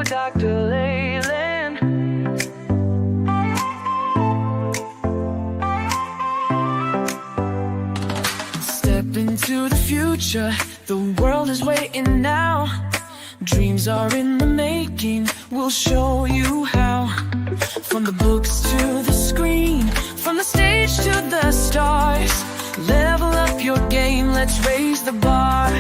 Dr. Leyland. Step into the future, the world is waiting now. Dreams are in the making, we'll show you how. From the books to the screen, from the stage to the stars. Level up your game, let's raise the bar.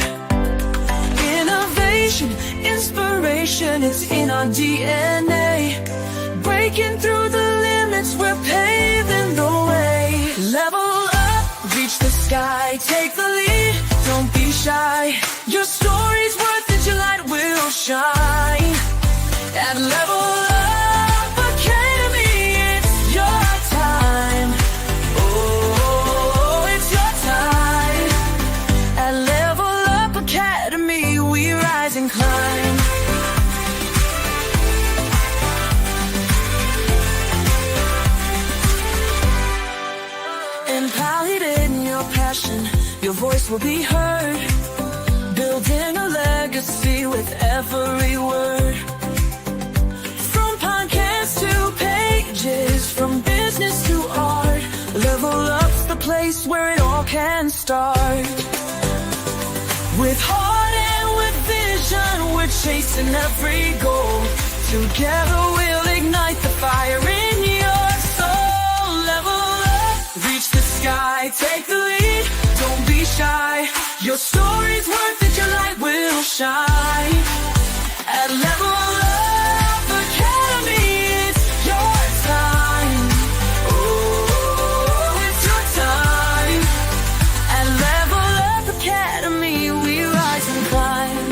Innovation, inspiration, it's in our DNA. Breaking through the limits, we're paving the way. Level up, reach the sky, take the lead, don't be shy. Your story's worth it, your light will shine. At Level Up Academy, it's your time. Oh, it's your time. At Level Up Academy, we rise and climb. Empowered in your passion, your voice will be heard. Building a legacy with every word. From podcasts to pages, from business to art. Level Up's the place where it all can start. With heart and with vision, we're chasing every goal. Together we'll ignite the fire in your soul. Level up, reach the sky, take the lead, don't be shy. Your story's worth it, your light will shine. At Level Up Academy, it's your time. Oh, it's your time. At Level Up Academy, we rise and climb.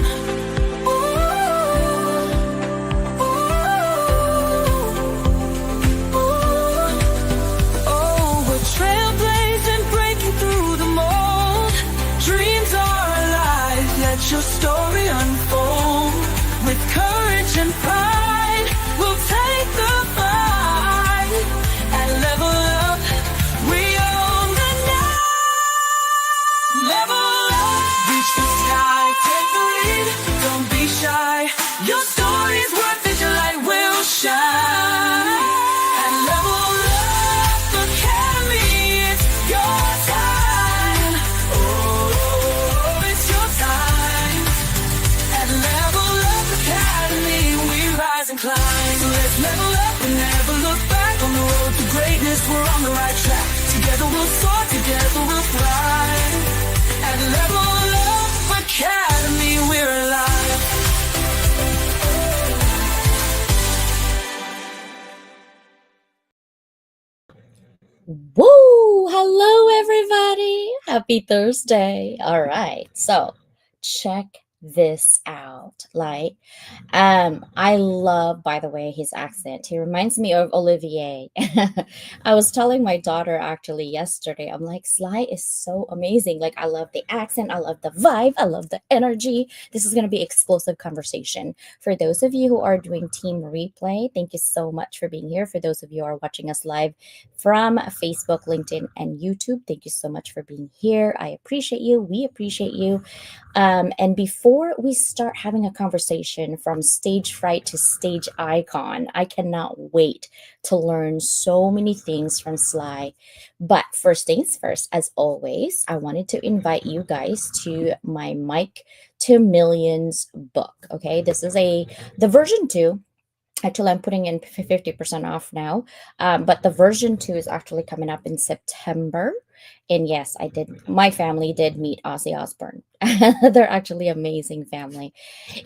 Oh, we're trailblazing, breaking through the mold. Dreams are alive, let your story unfold. With courage and pride, we'll take the fight. At Level Up, we own the night. Level up, reach the sky, take the lead, don't be shy. Your story's worth it, your light will shine. At Level Up Academy, it's your time. Oh, it's your time. At Level Up Academy, we rise and climb. So let's level up and never look back. On the road to greatness, we're on the right track. Together we'll soar, together we'll thrive. At Level Up Academy, we're alive. Woo! Hello, everybody. Happy Thursday. All right. So check this out. I love, by the way, his accent. He reminds me of Olivier. I was telling my daughter actually yesterday, I'm like, Sly is so amazing. Like, I love the accent. I love the vibe. I love the energy. This is going to be explosive conversation. For those of you who are doing team replay, thank you so much for being here. For those of you who are watching us live from Facebook, LinkedIn, and YouTube, thank you so much for being here. I appreciate you. We appreciate you. And before we start having a conversation from stage fright to stage icon, I cannot wait to learn so many things from Sly. But first things first, as always, I wanted to invite you guys to my Mike to Millions book. Okay, this is the version 2. Actually, I'm putting in 50% off now. But the version 2 is actually coming up in September. And yes, my family did meet Ozzy Osbourne. They're actually amazing family.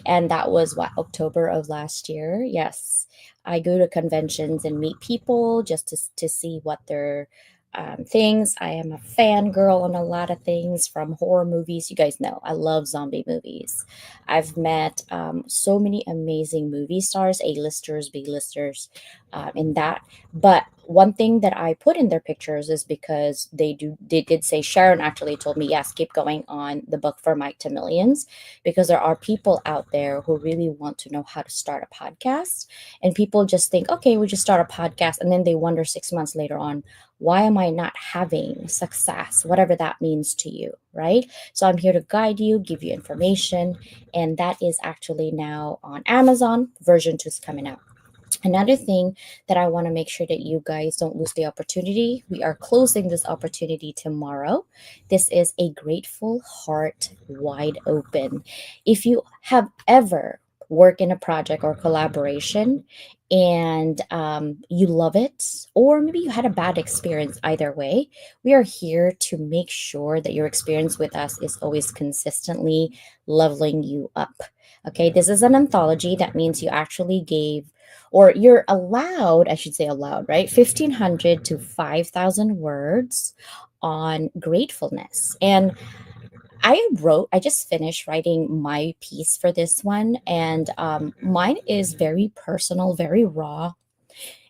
And that was October of last year. Yes, I go to conventions and meet people just to see what their things. I am a fangirl on a lot of things, from horror movies. You guys know I love zombie movies. I've met so many amazing movie stars, A-listers, B-listers, in that. But one thing that I put in their pictures is because they did say, Sharon actually told me, yes, keep going on the book for Mike to Millions, because there are people out there who really want to know how to start a podcast. And people just think, okay, we just start a podcast. And then they wonder 6 months later on, Why am I not having success? Whatever that means to you, right? So I'm here to guide you, give you information, and that is actually now on Amazon. Version 2 is coming out. Another thing that I want to make sure that you guys don't lose the opportunity. We are closing this opportunity tomorrow. This is a grateful heart wide open. If you have ever worked in a project or collaboration and you love it, or maybe you had a bad experience, either way, we are here to make sure that your experience with us is always consistently leveling you up. Okay, this is an anthology. That means you actually gave, or you're allowed, I should say allowed, right? 1,500 to 5,000 words on gratefulness. And I just finished writing my piece for this one. And mine is very personal, very raw,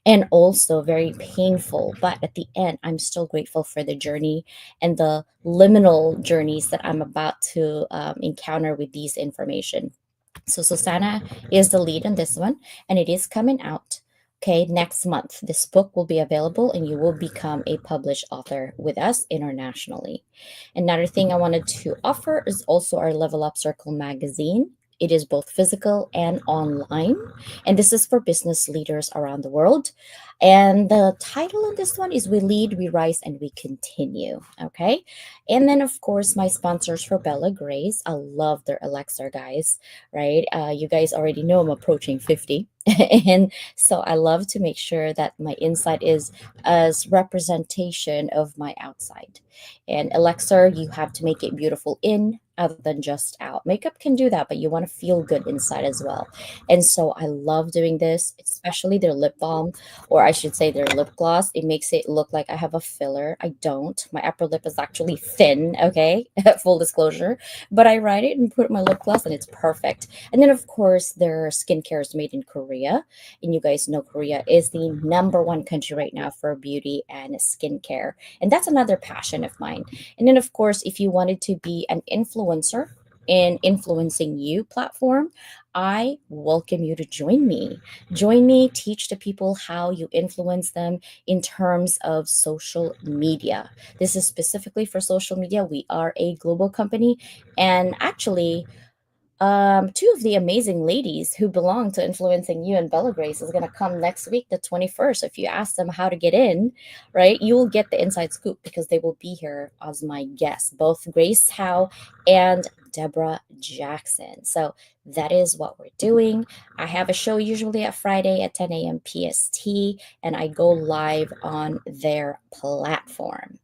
and also very painful. But at the end, I'm still grateful for the journey and the liminal journeys that I'm about to encounter with these information. So Susanna is the lead in this one, and it is coming out. Okay, next month. This book will be available, and you will become a published author with us internationally. Another thing I wanted to offer is also our Level Up Circle magazine. It is both physical and online, and this is for business leaders around the world. And the title on this one is We Lead, We Rise, and We Continue. Okay. And then, of course, my sponsors for Bella Grace. I love their Alexa, guys, right? You guys already know I'm approaching 50. And so I love to make sure that my inside is as representation of my outside. And Alexa, you have to make it beautiful in other than just out. Makeup can do that, but you want to feel good inside as well. And so I love doing this, especially their lip balm, or I should say their lip gloss. It makes it look like I have a filler. I don't. My upper lip is actually thin, okay? Full disclosure. But I write it and put my lip gloss and it's perfect. And then of course their skincare is made in Korea. And you guys know Korea is the number one country right now for beauty and skincare. And that's another passion of mine. And then of course, if you wanted to be an influencer in influencing you platform, I welcome you to join me. Join me, teach the people how you influence them in terms of social media. This is specifically for social media. We are a global company, and actually, two of the amazing ladies who belong to Influencing You and Bella Grace is going to come next week, the 21st. If you ask them how to get in, right, you will get the inside scoop because they will be here as my guests, both Grace Howe and Deborah Jackson. So that is what we're doing. I have a show usually at Friday at 10 a.m. PST, and I go live on their platform.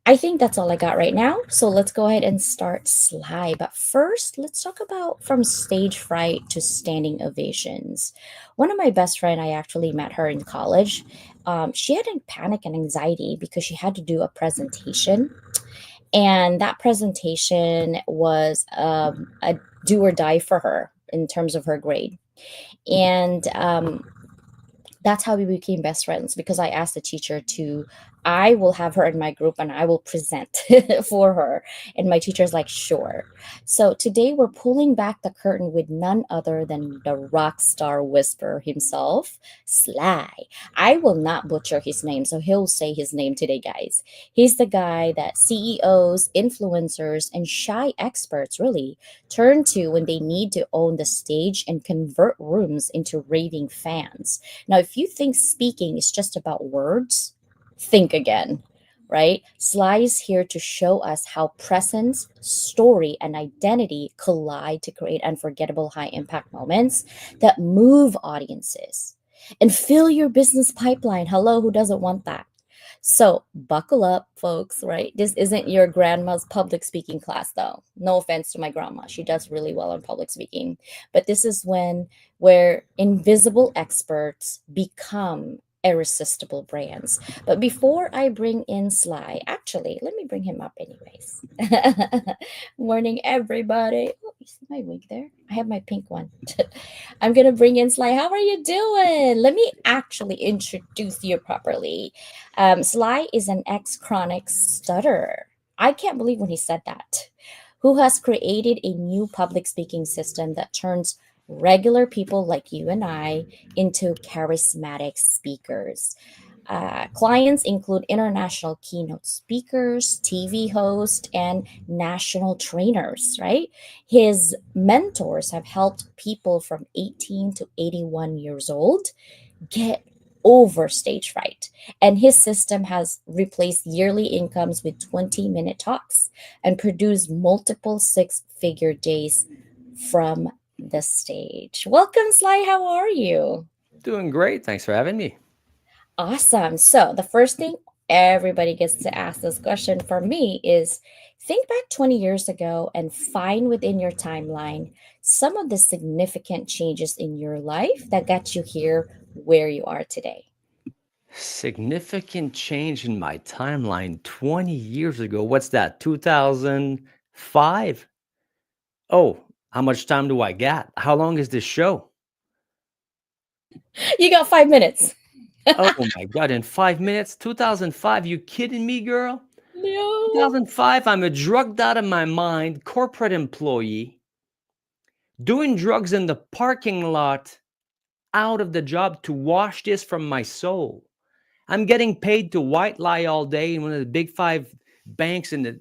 I think that's all I got right now. So let's go ahead and start Sly. But first, let's talk about from stage fright to standing ovations. One of my best friend, I actually met her in college. She had a panic and anxiety because she had to do a presentation, and that presentation was a do or die for her in terms of her grade. And that's how we became best friends because I asked the teacher to, I will have her in my group and I will present for her. And my teacher's like, sure. So today we're pulling back the curtain with none other than the rock star whisperer himself, Sly. I will not butcher his name, so he'll say his name today, guys. He's the guy that CEOs, influencers, and shy experts really turn to when they need to own the stage and convert rooms into raving fans. Now, if you think speaking is just about words, think again, right? Sly is here to show us how presence, story, and identity collide to create unforgettable high impact moments that move audiences and fill your business pipeline. Hello, who doesn't want that? So buckle up, folks, right? This isn't your grandma's public speaking class, though. No offense to my grandma. She does really well in public speaking. But this is where invisible experts become irresistible brands. But before I bring in Sly, actually, let me bring him up anyways. Morning, everybody. Oh, you see my wig there? I have my pink one. I'm gonna bring in Sly. How are you doing? Let me actually introduce you properly. Sly is an ex-chronic stutterer. I can't believe when he said that. Who has created a new public speaking system that turns regular people like you and I into charismatic speakers. Clients include international keynote speakers, TV hosts, and national trainers, right? His mentors have helped people from 18 to 81 years old get over stage fright. And his system has replaced yearly incomes with 20-minute talks and produced multiple six-figure days from the stage. Welcome, Sly. How are you? Doing great. Thanks for having me. Awesome. So, the first thing everybody gets to ask this question for me is think back 20 years ago and find within your timeline some of the significant changes in your life that got you here where you are today. Significant change in my timeline 20 years ago. What's that? 2005? Oh, how much time do I got? How long is this show? You got 5 minutes. Oh my God, in 5 minutes? 2005? You kidding me, girl? No. 2005, I'm a drugged out of my mind corporate employee doing drugs in the parking lot out of the job to wash this from my soul. I'm getting paid to white lie all day in one of the big five banks in the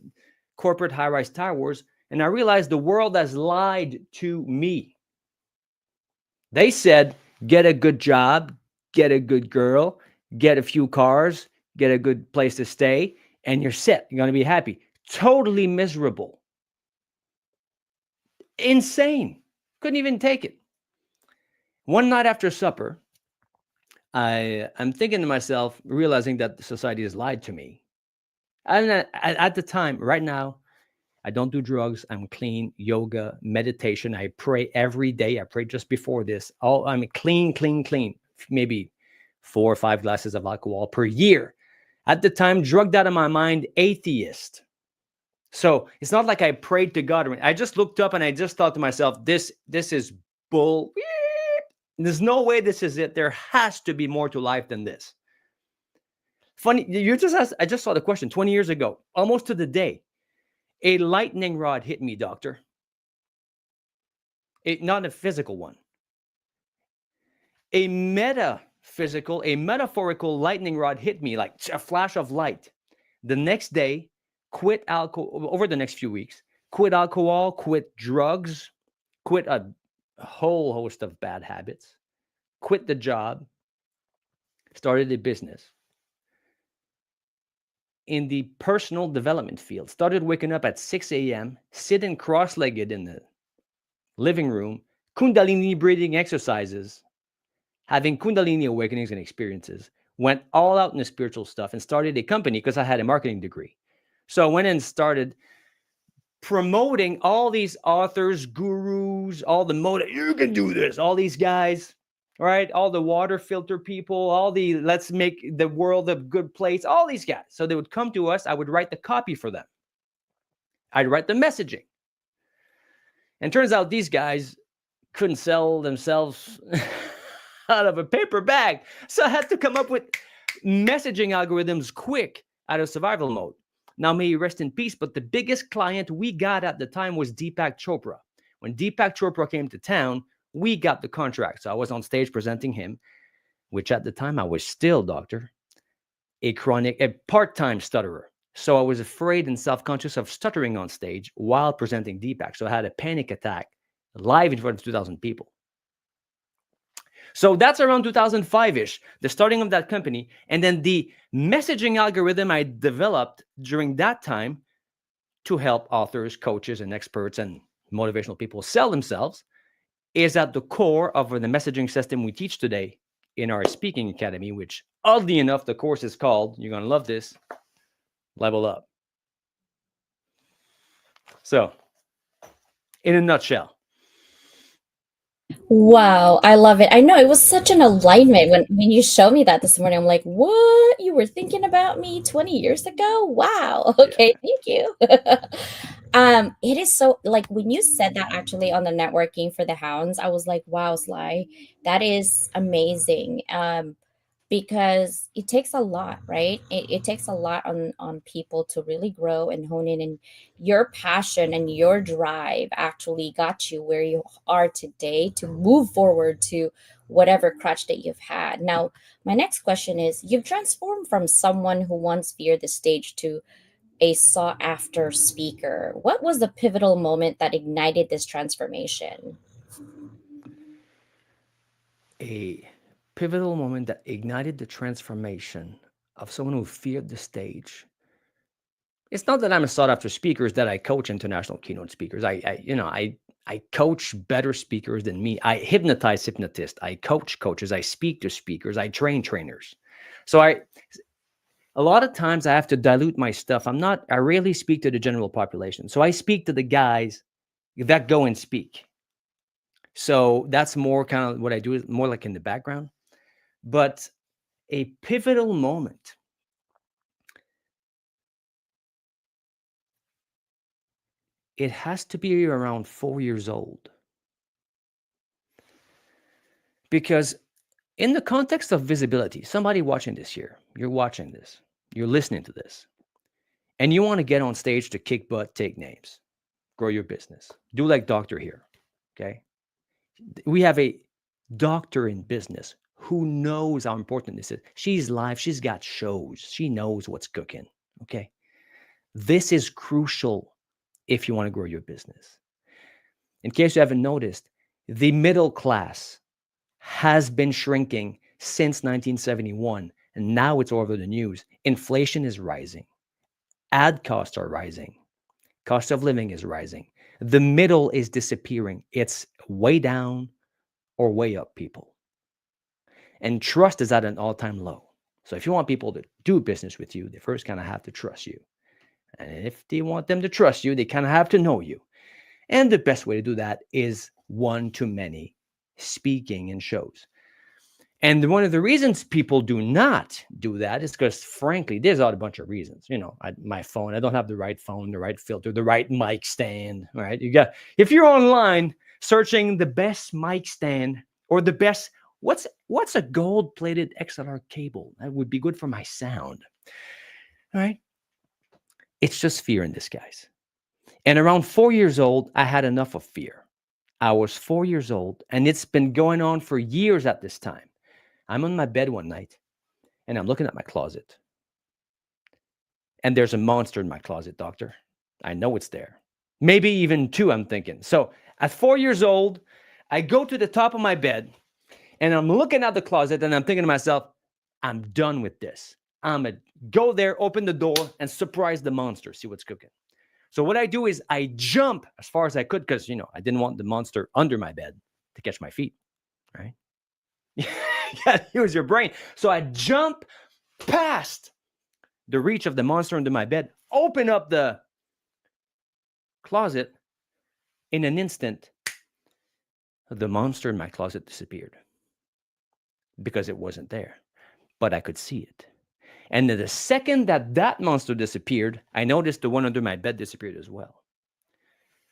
corporate high rise towers. And I realized the world has lied to me. They said, get a good job, get a good girl, get a few cars, get a good place to stay, and you're set. You're going to be happy. Totally miserable. Insane. Couldn't even take it. One night after supper, I'm thinking to myself, realizing that society has lied to me. And at the time, right now, I don't do drugs. I'm clean, yoga, meditation. I pray every day. I pray just before this. I'm clean, clean, clean. Maybe 4 or 5 glasses of alcohol per year. At the time, drugged out of my mind, atheist. So it's not like I prayed to God. I just looked up and I just thought to myself, this is bull. There's no way this is it. There has to be more to life than this. Funny, you just asked, I just saw the question 20 years ago, almost to the day. A lightning rod hit me, doctor. Not a physical one. A metaphysical, a metaphorical lightning rod hit me like a flash of light. The next day, quit alcohol, over the next few weeks, quit alcohol, quit drugs, quit a whole host of bad habits, quit the job, started a business in the personal development field. Started waking up at 6 a.m., sitting cross-legged in the living room, Kundalini breathing exercises, having Kundalini awakenings and experiences, went all out in the spiritual stuff and started a company because I had a marketing degree. So I went and started promoting all these authors, gurus, all the you can do this, all these guys, right? All the water filter people, all the let's make the world a good place, all these guys. So they would come to us. I would write the copy for them. I'd write the messaging. And turns out these guys couldn't sell themselves out of a paper bag. So I had to come up with messaging algorithms quick out of survival mode. Now, may he rest in peace, but the biggest client we got at the time was Deepak Chopra. When Deepak Chopra came to town, we got the contract. So I was on stage presenting him, which at the time I was still, doctor, a part-time stutterer. So I was afraid and self-conscious of stuttering on stage while presenting Deepak. So I had a panic attack live in front of 2,000 people. So that's around 2005-ish, the starting of that company. And then the messaging algorithm I developed during that time to help authors, coaches, and experts and motivational people sell themselves is at the core of the messaging system we teach today in our speaking academy, which oddly enough, the course is called, you're going to love this, Level Up. So in a nutshell. Wow, I love it. I know it was such an alignment when you showed me that this morning. I'm like, what? You were thinking about me 20 years ago? Wow. Okay, thank you. It is so like when you said that actually on the networking for the hounds, I was like, wow, Sly, that is amazing. because it takes a lot, right? It takes a lot on people to really grow and hone in, and your passion and your drive actually got you where you are today to move forward to whatever crutch that you've had. Now, my next question is, you've transformed from someone who once feared the stage to a sought after speaker. What was the pivotal moment that ignited this transformation? A pivotal moment that ignited the transformation of someone who feared the stage. It's not that I'm a sought after speaker, it's that I coach international keynote speakers. I coach better speakers than me. I hypnotize hypnotists. I coach coaches. I speak to speakers. I train trainers. So a lot of times I have to dilute my stuff. I rarely speak to the general population. So I speak to the guys that go and speak. So that's more kind of what I do, is more like in the background. But a pivotal moment. It has to be around 4 years old. Because in the context of visibility, somebody watching this here, you're watching this, you're listening to this, and you want to get on stage to kick butt, take names, grow your business. Do like Doctor here, okay? We have a doctor in business who knows how important this is. She's live, she's got shows, she knows what's cooking, okay? This is crucial if you want to grow your business. In case you haven't noticed, the middle class has been shrinking since 1971, and now it's all over the news. Inflation is rising. Ad costs are rising. Cost of living is rising. The middle is disappearing. It's way down or way up, people. And trust is at an all-time low. So if you want people to do business with you, they first kind of have to trust you. And if they want them to trust you, they kind of have to know you. And the best way to do that is one-to-many speaking in shows. And one of the reasons people do not do that is because, frankly, there's a bunch of reasons. My phone, I don't have the right phone, the right filter, the right mic stand, right? If you're online searching the best mic stand or the best, what's a gold-plated XLR cable? That would be good for my sound, all right? It's just fear in disguise. And around 4 years old, I had enough of fear. I was 4 years old, and it's been going on for years at this time. I'm on my bed one night, and I'm looking at my closet. And there's a monster in my closet, doctor. I know it's there. Maybe even two, I'm thinking. So at 4 years old, I go to the top of my bed, and I'm looking at the closet, and I'm thinking to myself, I'm done with this. I'm going to go there, open the door, and surprise the monster, see what's cooking. So what I do is I jump as far as I could because, I didn't want the monster under my bed to catch my feet, right? You gotta use your brain. So I jump past the reach of the monster under my bed, open up the closet. In an instant, the monster in my closet disappeared because it wasn't there, but I could see it. And the second that monster disappeared, I noticed the one under my bed disappeared as well.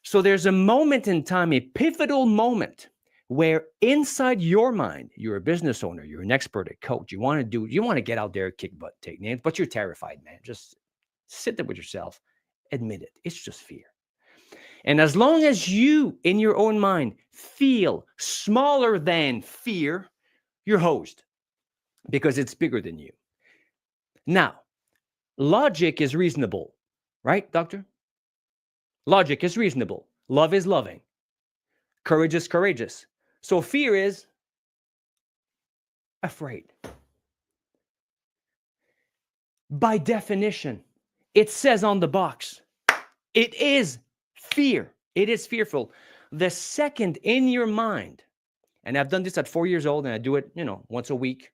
So there's a moment in time, a pivotal moment, where inside your mind, you're a business owner, you're an expert, a coach, you want to get out there, kick butt, take names, but you're terrified, man. Just sit there with yourself, admit it. It's just fear. And as long as you, in your own mind, feel smaller than fear, you're hosed because it's bigger than you. Now, logic is reasonable, right, doctor? Logic is reasonable. Love is loving. Courage is courageous. So fear is afraid. By definition, it says on the box, it is fear. It is fearful. The second in your mind, and I've done this at 4 years old, and I do it, once a week.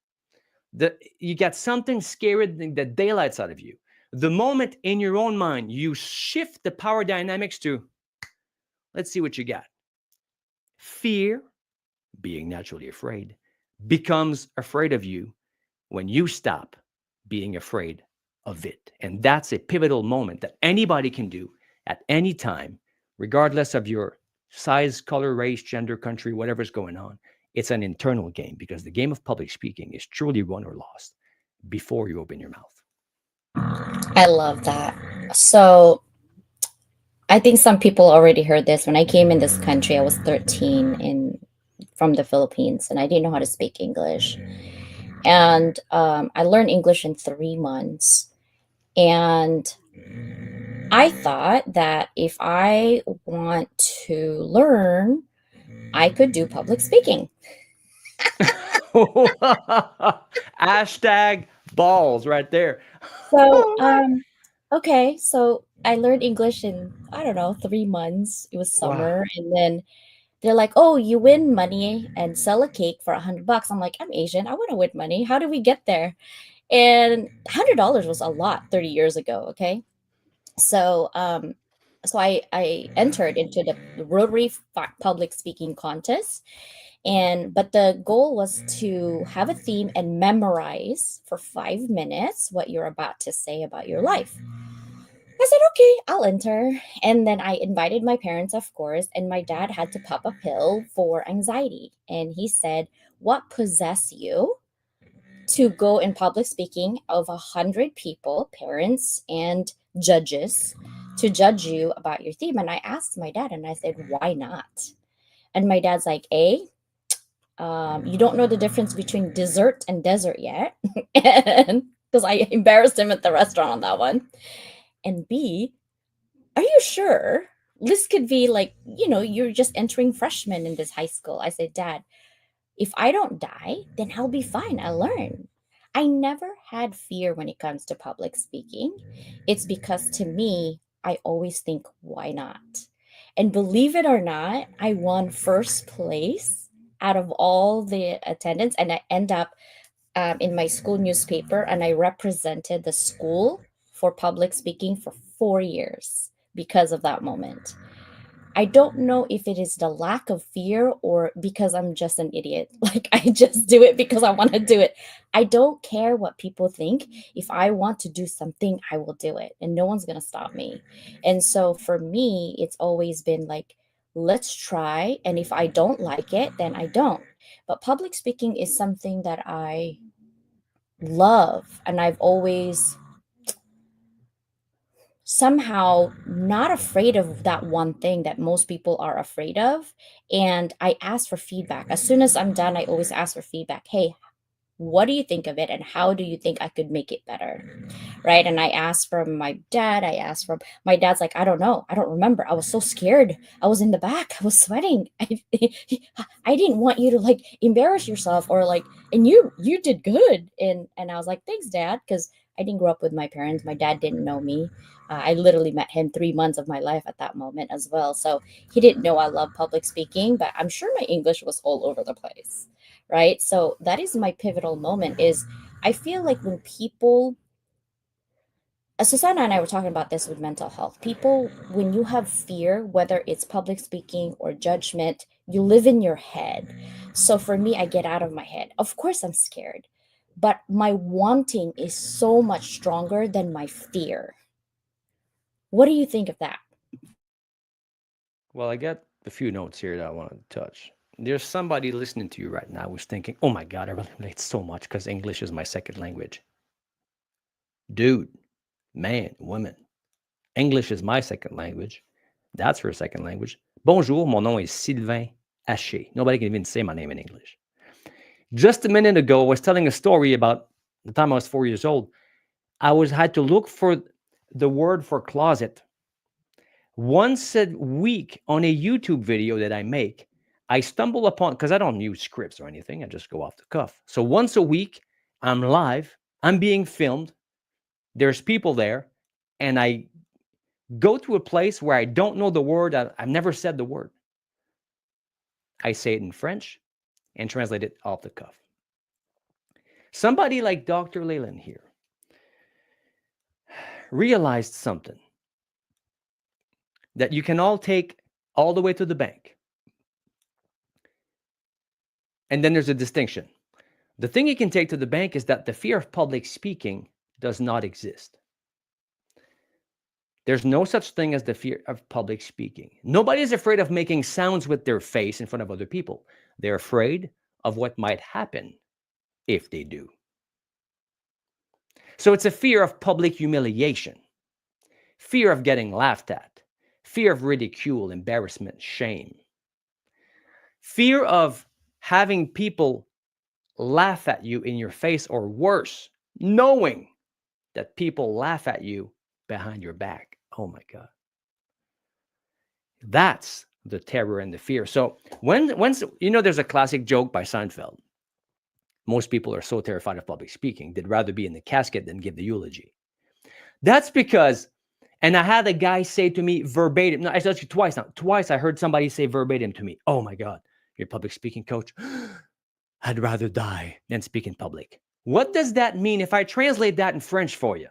You got something scaring the daylights out of you. The moment in your own mind, you shift the power dynamics to, let's see what you got. Fear, being naturally afraid, becomes afraid of you when you stop being afraid of it. And that's a pivotal moment that anybody can do at any time, regardless of your size, color, race, gender, country, whatever's going on. It's an internal game because the game of public speaking is truly won or lost before you open your mouth. I love that. So I think some people already heard this. When I came in this country, I was 13 in from the Philippines, and I didn't know how to speak English. And I learned English in 3 months. And I thought that if I want to learn, I could do public speaking. Hashtag balls right there. So, okay, so I learned English in, I don't know, 3 months. It was Wow. summer. And then they're like, oh, you win money and sell a cake for $100. I'm like, I'm Asian. I want to win money. How do we get there? And $100 was a lot 30 years ago. Okay. So, I entered into the Rotary public speaking contest, but the goal was to have a theme and memorize for 5 minutes what you're about to say about your life. I said, okay, I'll enter. And then I invited my parents, of course, and my dad had to pop a pill for anxiety. And he said, what possessed you to go in public speaking of 100 people, parents and judges, to judge you about your theme? And I asked my dad, and I said, why not? And my dad's like, you don't know the difference between dessert and desert yet. And because I embarrassed him at the restaurant on that one. And B, are you sure this could be like, you're just entering freshman in this high school? I said, Dad, if I don't die, then I'll be fine. I'll learn. I never had fear when it comes to public speaking. It's because to me, I always think, why not? And believe it or not, I won first place out of all the attendance, and I end up in my school newspaper, and I represented the school for public speaking for 4 years because of that moment. I don't know if it is the lack of fear or because I'm just an idiot. Like, I just do it because I want to do it. I don't care what people think. If I want to do something, I will do it, and no one's going to stop me. And so for me, it's always been like, let's try. And if I don't like it, then I don't. But public speaking is something that I love, and I've always somehow not afraid of that one thing that most people are afraid of. And I ask for feedback. As soon as I'm done, I always ask for feedback. Hey, what do you think of it, and how do you think I could make it better? Right? And I asked from my dad. I asked from my dad's like, I don't know, I don't remember, I was so scared, I was in the back, I was sweating. I didn't want you to like embarrass yourself, or like, and you did good. And I was like, thanks, Dad, because I didn't grow up with my parents. My dad didn't know me. I literally met him 3 months of my life at that moment as well, so he didn't know I love public speaking, but I'm sure my English was all over the place. Right? So that is my pivotal moment. Is I feel like when people, Susanna and I were talking about this with mental health. People, when you have fear, whether it's public speaking or judgment, you live in your head. So for me, I get out of my head. Of course, I'm scared, but my wanting is so much stronger than my fear. What do you think of that? Well, I got a few notes here that I want to touch. There's somebody listening to you right now who's thinking, oh my God, I really relate so much because English is my second language. Dude, man, women, English is my second language. That's her second language. Bonjour, mon nom est Sylvain Haché. Nobody can even say my name in English. Just a minute ago, I was telling a story about the time I was 4 years old. Had to look for the word for closet once a week on a YouTube video that I make. I stumble upon, because I don't use scripts or anything, I just go off the cuff. So once a week, I'm live, I'm being filmed, there's people there, and I go to a place where I don't know the word, I've never said the word. I say it in French and translate it off the cuff. Somebody like Dr. Leyland here realized something that you can all take all the way to the bank. And then there's a distinction. The thing you can take to the bank is that the fear of public speaking does not exist. There's no such thing as the fear of public speaking. Nobody is afraid of making sounds with their face in front of other people. They're afraid of what might happen if they do. So it's a fear of public humiliation, fear of getting laughed at, fear of ridicule, embarrassment, shame, fear of having people laugh at you in your face, or worse, knowing that people laugh at you behind your back. Oh my God. That's the terror and the fear. So once there's a classic joke by Seinfeld. Most people are so terrified of public speaking, they'd rather be in the casket than give the eulogy. That's because, and I had a guy say to me verbatim, no, actually twice now. Twice I heard somebody say verbatim to me, oh my God, you're a public speaking coach. I'd rather die than speak in public. What does that mean if I translate that in French for you?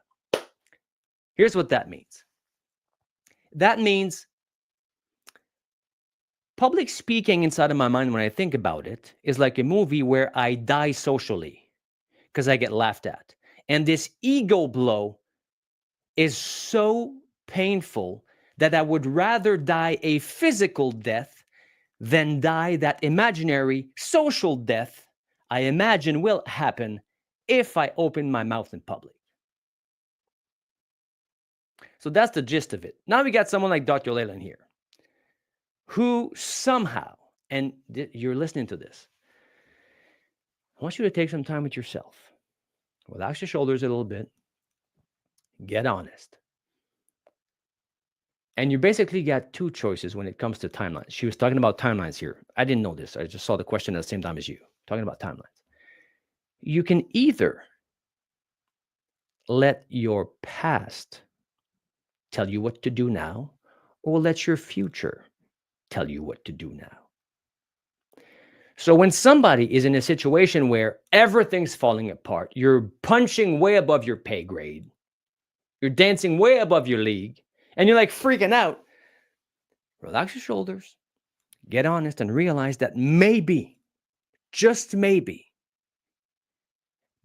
Here's what that means. That means public speaking inside of my mind, when I think about it, is like a movie where I die socially because I get laughed at. And this ego blow is so painful that I would rather die a physical death than die that imaginary social death I imagine will happen if I open my mouth in public. So that's the gist of it. Now we got someone like Dr. Leyland here, who somehow, and you're listening to this, I want you to take some time with yourself. Relax your shoulders a little bit. Get honest. And you basically got two choices when it comes to timelines. She was talking about timelines here. I didn't know this. I just saw the question at the same time as you, talking about timelines. You can either let your past tell you what to do now, or let your future tell you what to do now. So when somebody is in a situation where everything's falling apart, you're punching way above your pay grade, you're dancing way above your league, and you're like freaking out, relax your shoulders, get honest, and realize that maybe, just maybe,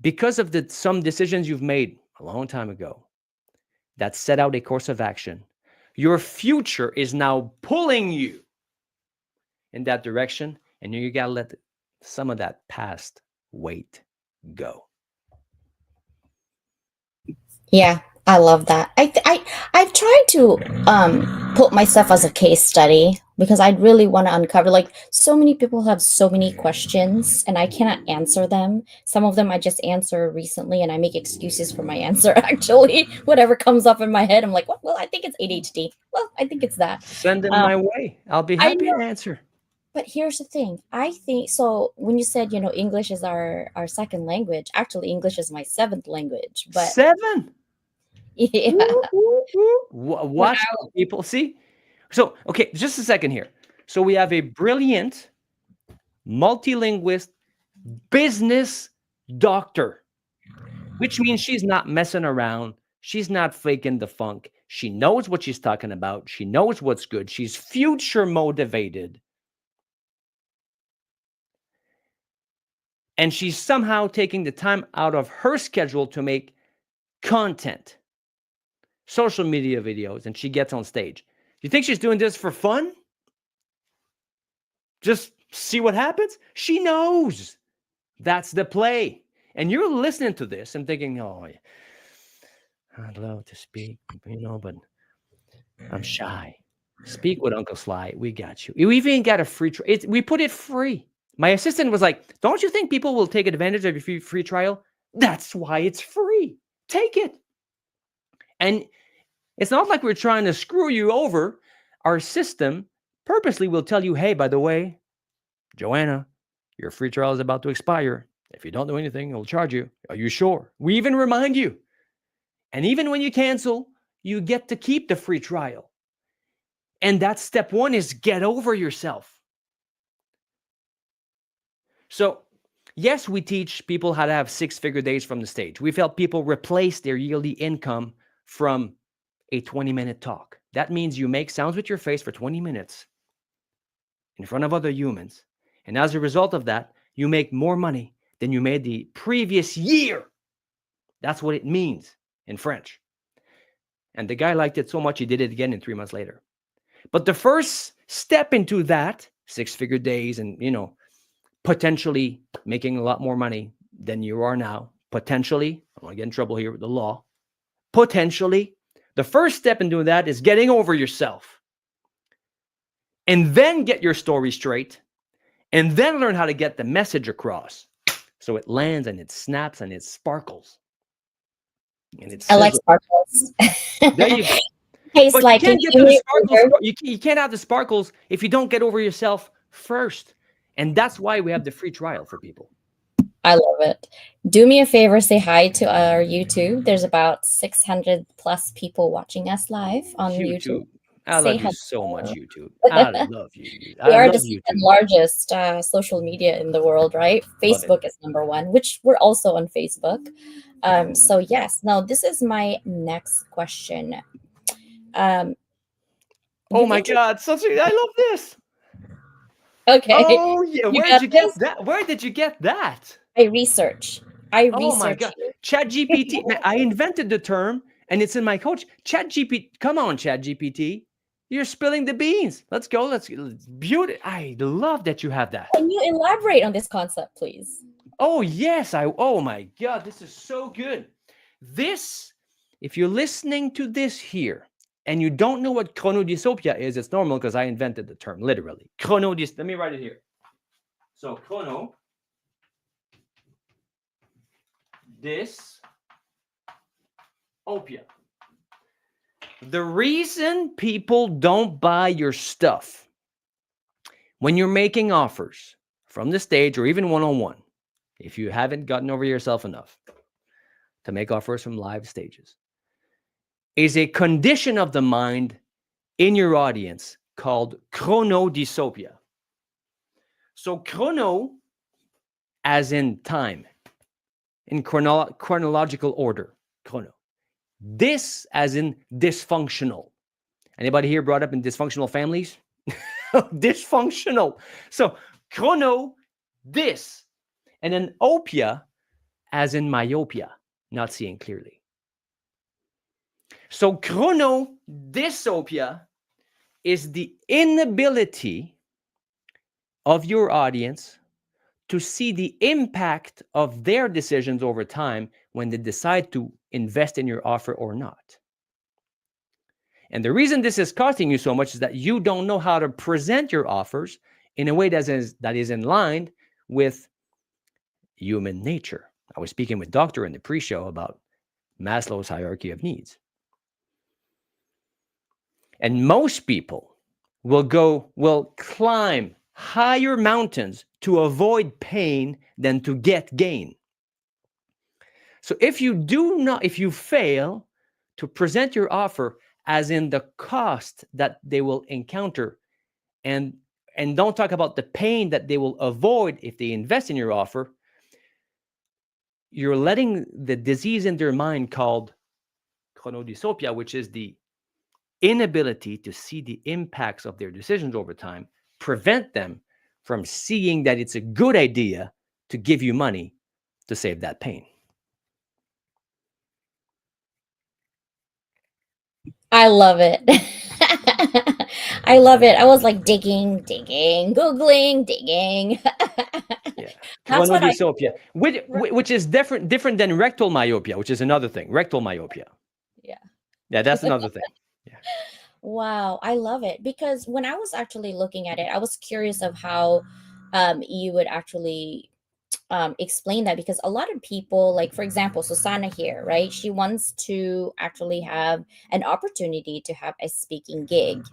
because of some decisions you've made a long time ago that set out a course of action, your future is now pulling you in that direction, and you got to let some of that past weight go. Yeah, I love that. I've tried to put myself as a case study because I really want to uncover, like, so many people have so many questions and I cannot answer them. Some of them I just answer recently and I make excuses for my answer actually. Whatever comes up in my head, I'm like, well, I think it's ADHD. Well, I think it's that. Send them my way. I'll be I happy know. to answer. But here's the thing. I think so when you said, English is our second language, actually English is my seventh language. But 7. yeah. Watch how people see. So, okay, just a second here. So we have a brilliant multilinguist business doctor, which means she's not messing around. She's not faking the funk. She knows what she's talking about. She knows what's good. She's future motivated. And she's somehow taking the time out of her schedule to make content, social media videos, and she gets on stage. You think she's doing this for fun? Just see what happens? She knows that's the play. And you're listening to this and thinking, oh, I'd love to speak, but I'm shy. Speak with Uncle Sly. We got you. You even got a free trial. We put it free. My assistant was like, don't you think people will take advantage of your free trial? That's why it's free. Take it. And it's not like we're trying to screw you over. Our system purposely will tell you, hey, by the way, Joanna, your free trial is about to expire. If you don't do anything, it'll charge you. Are you sure? We even remind you. And even when you cancel, you get to keep the free trial. And that's step one, is get over yourself. So, yes, we teach people how to have 6-figure days from the stage. We've helped people replace their yearly income from a 20-minute talk. That means you make sounds with your face for 20 minutes in front of other humans. And as a result of that, you make more money than you made the previous year. That's what it means in French. And the guy liked it so much, he did it again in 3 months later. But the first step into that, 6-figure days and, potentially making a lot more money than you are now. Potentially, I don't want to get in trouble here with the law. Potentially, the first step in doing that is getting over yourself. And then get your story straight. And then learn how to get the message across. So it lands and it snaps and it sparkles. And it I like sizzles. sparkles. There you go. Tastes But like you can't get to the sparkles. You can't have the sparkles if you don't get over yourself first. And that's why we have the free trial for people. I love it. Do me a favor, say hi to our YouTube. There's about 600 plus people watching us live on YouTube. I Say love you so hello. much, YouTube. I love you. We I are the love second YouTube. largest social media in the world, right? Love it. Facebook is number one, which we're also on Facebook. So yes, now this is my next question. Oh You've my inter- God, I love this. Okay, Oh yeah, you where got did you get this. that? Where did you get that? I research. I Oh my research God, you. ChatGPT. Man, I invented the term, and it's in my coach. ChatGPT. Come on, ChatGPT. You're spilling the beans. Let's go. Let's beauty. I love that you have that. Can you elaborate on this concept, please? Oh yes, oh my God, this is so good. This, if you're listening to this here and you don't know what chronodysopia is, it's normal because I invented the term literally. Let me write it here. So chronodysopia. The reason people don't buy your stuff when you're making offers from the stage or even one-on-one, if you haven't gotten over yourself enough to make offers from live stages, is a condition of the mind in your audience called chronodysopia. So chrono, as in time, in chronological order, chrono. This, as in dysfunctional. Anybody here brought up in dysfunctional families? Dysfunctional. So chrono, this. And then opia, as in myopia, not seeing clearly. So chronodysopia is the inability of your audience to see the impact of their decisions over time when they decide to invest in your offer or not. And the reason this is costing you so much is that you don't know how to present your offers in a way that is in line with human nature. I was speaking with Doctor in the pre-show about Maslow's hierarchy of needs. And most people will climb higher mountains to avoid pain than to get gain. So if you fail to present your offer as in the cost that they will encounter and don't talk about the pain that they will avoid if they invest in your offer, you're letting the disease in their mind called chronodysopia, which is the inability to see the impacts of their decisions over time, prevent them from seeing that it's a good idea to give you money to save that pain. I love it. I love it. I was like digging, Googling, digging. Yeah. That's what I Chronodysopia, which is different than rectal myopia, which is another thing. Rectal myopia. Yeah. Yeah, that's another thing. Yeah. Wow, I love it because when I was actually looking at it, I was curious of how you would actually explain that because a lot of people, like for example, Susanna here, right? She wants to actually have an opportunity to have a speaking gig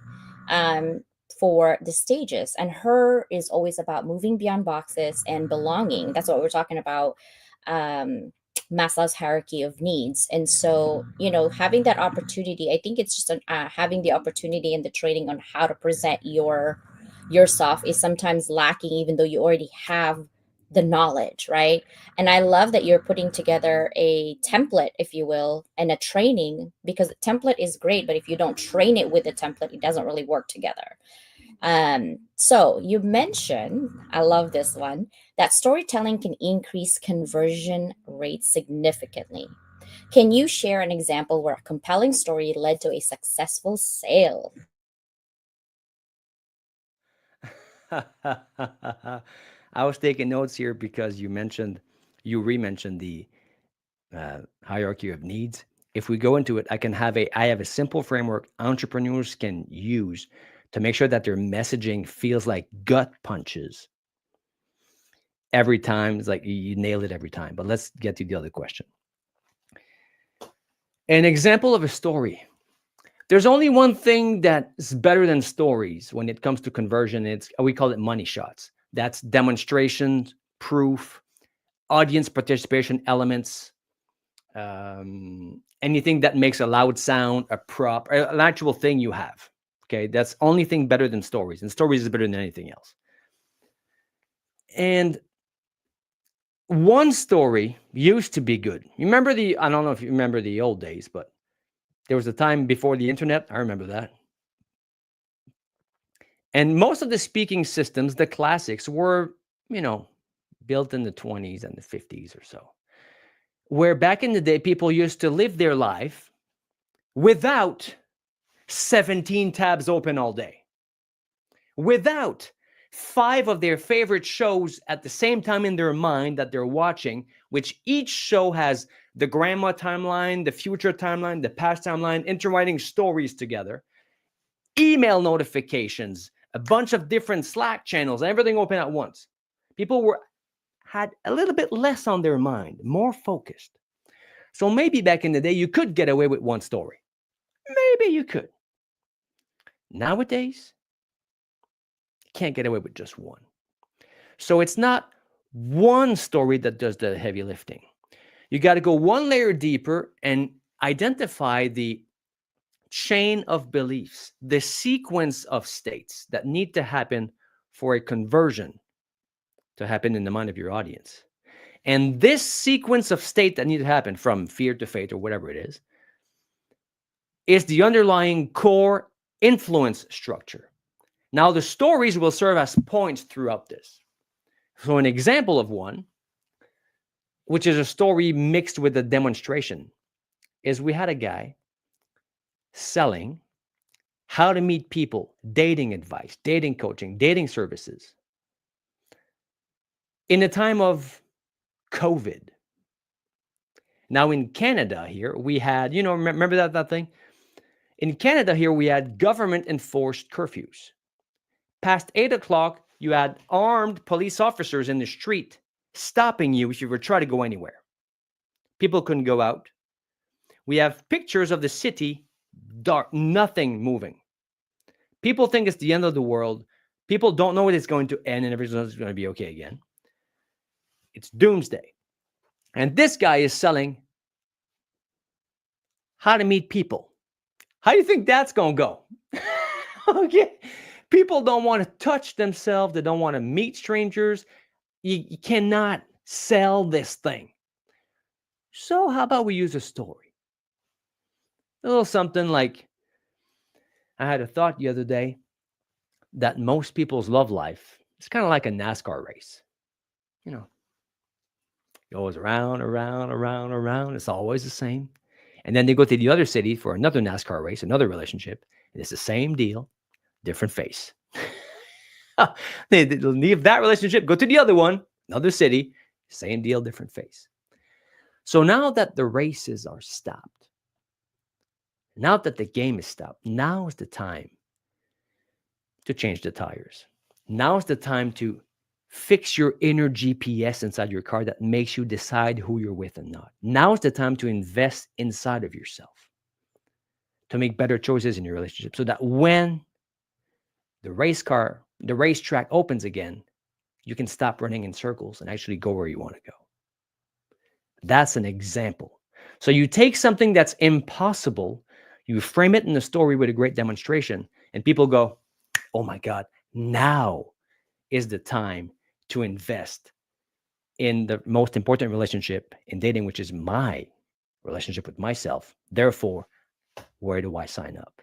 um, for the stages, and her is always about moving beyond boxes and belonging. That's what we're talking about. Maslow's hierarchy of needs. And so, having that opportunity, I think it's just having the opportunity and the training on how to present yourself is sometimes lacking, even though you already have the knowledge, right? And I love that you're putting together a template, if you will, and a training, because a template is great, but if you don't train it with a template, it doesn't really work together. So you mentioned, I love this one, that storytelling can increase conversion rates significantly. Can you share an example where a compelling story led to a successful sale? I was taking notes here because you re-mentioned the hierarchy of needs. If we go into it, I have a simple framework entrepreneurs can use to make sure that their messaging feels like gut punches every time. It's like you nail it every time. But let's get to the other question. An example of a story. There's only one thing that's better than stories when it comes to conversion. We call it money shots. That's demonstrations, proof, audience participation elements, anything that makes a loud sound, a prop, an actual thing you have. Okay, that's only thing better than stories, and stories is better than anything else. And one story used to be good. Remember I don't know if you remember the old days, but there was a time before the internet. I remember that. And most of the speaking systems, the classics, were, built in the 20s and the 50s or so. Where back in the day, people used to live their life without 17 tabs open all day, without 5 of their favorite shows at the same time in their mind that they're watching, which each show has the grandma timeline, the future timeline, the past timeline, intertwining stories together, email notifications, a bunch of different Slack channels, everything open at once. People had a little bit less on their mind, more focused. So maybe back in the day, you could get away with one story. Maybe you could. Nowadays, you can't get away with just one. So it's not one story that does the heavy lifting. You got to go one layer deeper and identify the chain of beliefs, the sequence of states that need to happen for a conversion to happen in the mind of your audience. And this sequence of state that need to happen from fear to faith or whatever it is the underlying core influence structure. Now, the stories will serve as points throughout this. So an example of one, which is a story mixed with a demonstration, is we had a guy selling how to meet people, dating advice, dating coaching, dating services in a time of COVID. Now in Canada here, we had, remember that thing? In Canada here, we had government enforced curfews. Past 8 o'clock, you had armed police officers in the street stopping you if you were trying to go anywhere. People couldn't go out. We have pictures of the city, dark, nothing moving. People think it's the end of the world. People don't know when it's going to end and everything's going to be okay again. It's doomsday. And this guy is selling how to meet people. How do you think that's going to go? Okay. People don't want to touch themselves. They don't want to meet strangers. You cannot sell this thing. So how about we use a story? A little something like, I had a thought the other day that most people's love life is kind of like a NASCAR race. Goes around, around, around, around. It's always the same. And then they go to the other city for another NASCAR race, another relationship. And it's the same deal, different face. They leave that relationship, go to the other one, another city, same deal, different face. So now that the races are stopped, now that the game is stopped, now is the time to change the tires. Now is the time to fix your inner GPS inside your car that makes you decide who you're with and not. Now is the time to invest inside of yourself, to make better choices in your relationship so that when the racetrack opens again, you can stop running in circles and actually go where you want to go. That's an example. So you take something that's impossible, you frame it in a story with a great demonstration, and people go, oh my God, now is the time to invest in the most important relationship in dating, which is my relationship with myself. Therefore, where do I sign up?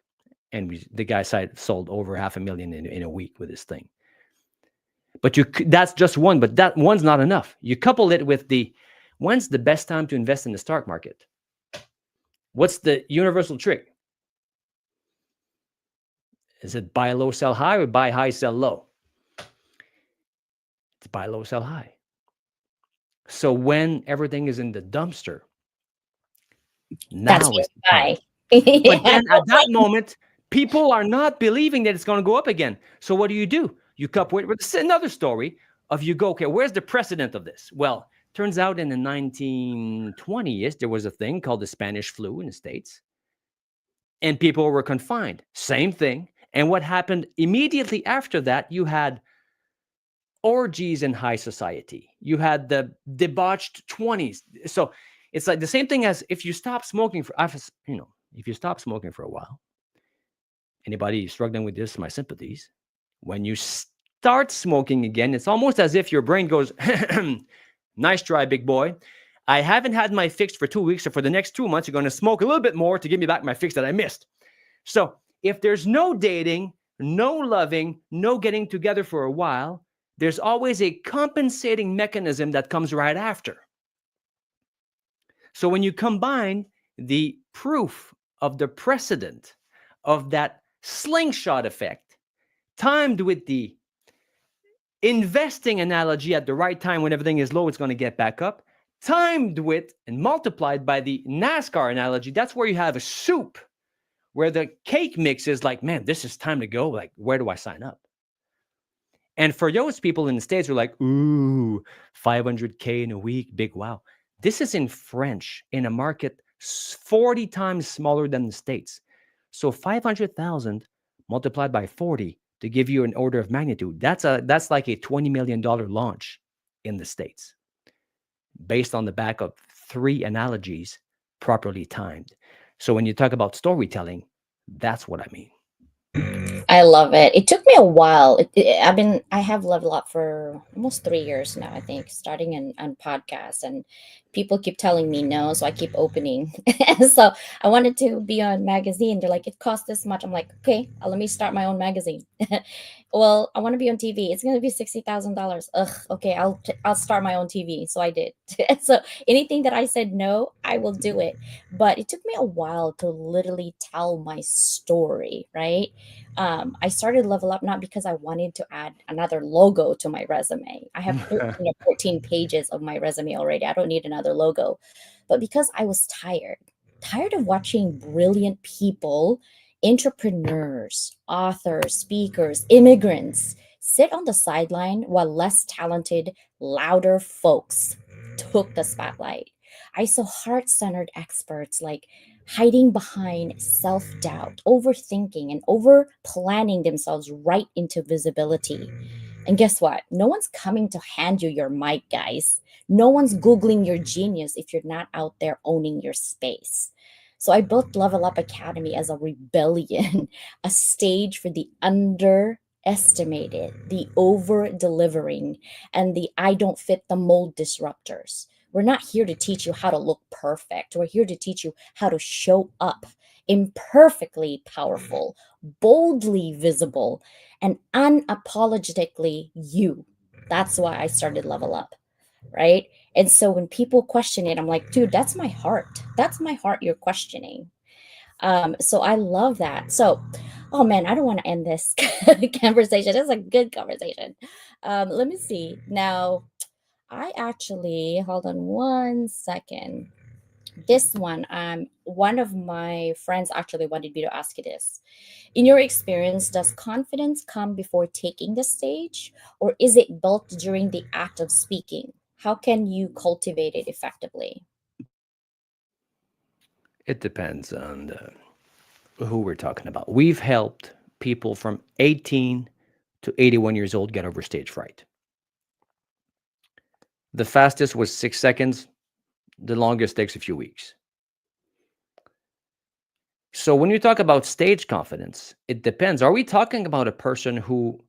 And the guy sold over $500,000 in a week with this thing. But that's just one, but that one's not enough. You couple it with when's the best time to invest in the stock market? What's the universal trick? Is it buy low, sell high, or buy high, sell low? It's buy low, sell high. So when everything is in the dumpster, That's now when is you the time. buy. But Yeah, then at that moment, people are not believing that it's going to go up again. So what do? You cup with another story of you go, okay, where's the precedent of this? Well, turns out in the 1920s, there was a thing called the Spanish flu in the States, and people were confined. Same thing. And what happened immediately after that, you had orgies in high society. You had the debauched 20s. So it's like the same thing as if you stop smoking for, if you stop smoking for a while, anybody struggling with this, my sympathies. When you start smoking again, it's almost as if your brain goes, nice try, big boy. I haven't had my fix for 2 weeks. So for the next 2 months, you're going to smoke a little bit more to give me back my fix that I missed. So if there's no dating, no loving, no getting together for a while, there's always a compensating mechanism that comes right after. So when you combine the proof of the precedent of that slingshot effect, timed with the investing analogy at the right time when everything is low, it's going to get back up, timed with and multiplied by the NASCAR analogy, that's where you have a soup where the cake mix is like, man, this is time to go. Like, where do I sign up? And for those people in the States who are like, ooh, 500K in a week, big wow. This is in French in a market 40 times smaller than the States. So 500,000 multiplied by 40 to give you an order of magnitude. That's like a $20 million launch in the States based on the back of 3 analogies properly timed. So when you talk about storytelling, that's what I mean. I love it. It took me a while. I have leveled up for almost 3 years now, I think, starting on podcasts, and people keep telling me no, so I keep opening. So I wanted to be on magazine. They're like, it costs this much. I'm like, okay, let me start my own magazine. Well, I want to be on TV. It's going to be $60,000. Ugh, okay, I'll start my own TV. So I did. So anything that I said no, I will do it. But it took me a while to literally tell my story, right? I started Level Up not because I wanted to add another logo to my resume. I have 13 or 14 pages of my resume already. I don't need another logo. But because I was tired of watching brilliant people, entrepreneurs, authors, speakers, immigrants sit on the sideline while less talented, louder folks took the spotlight. I saw heart centered experts like hiding behind self doubt, overthinking, and over planning themselves right into visibility. And guess what? No one's coming to hand you your mic, guys. No one's Googling your genius if you're not out there owning your space. So I built Level Up Academy as a rebellion, a stage for the underestimated, the over delivering, and the I don't fit the mold disruptors. We're not here to teach you how to look perfect. We're here to teach you how to show up imperfectly powerful, boldly visible, and unapologetically you. That's why I started Level Up, right? And so when people question it, I'm like, dude, that's my heart. That's my heart you're questioning. So I love that. So, oh man, I don't want to end this conversation. It's a good conversation. Let me see. Now, I actually, hold on one second. This one of my friends actually wanted me to ask you this. In your experience, does confidence come before taking the stage, or is it built during the act of speaking? How can you cultivate it effectively? It depends on who we're talking about. We've helped people from 18 to 81 years old get over stage fright. The fastest was 6 seconds. The longest takes a few weeks. So when you talk about stage confidence, it depends. Are we talking about a person who,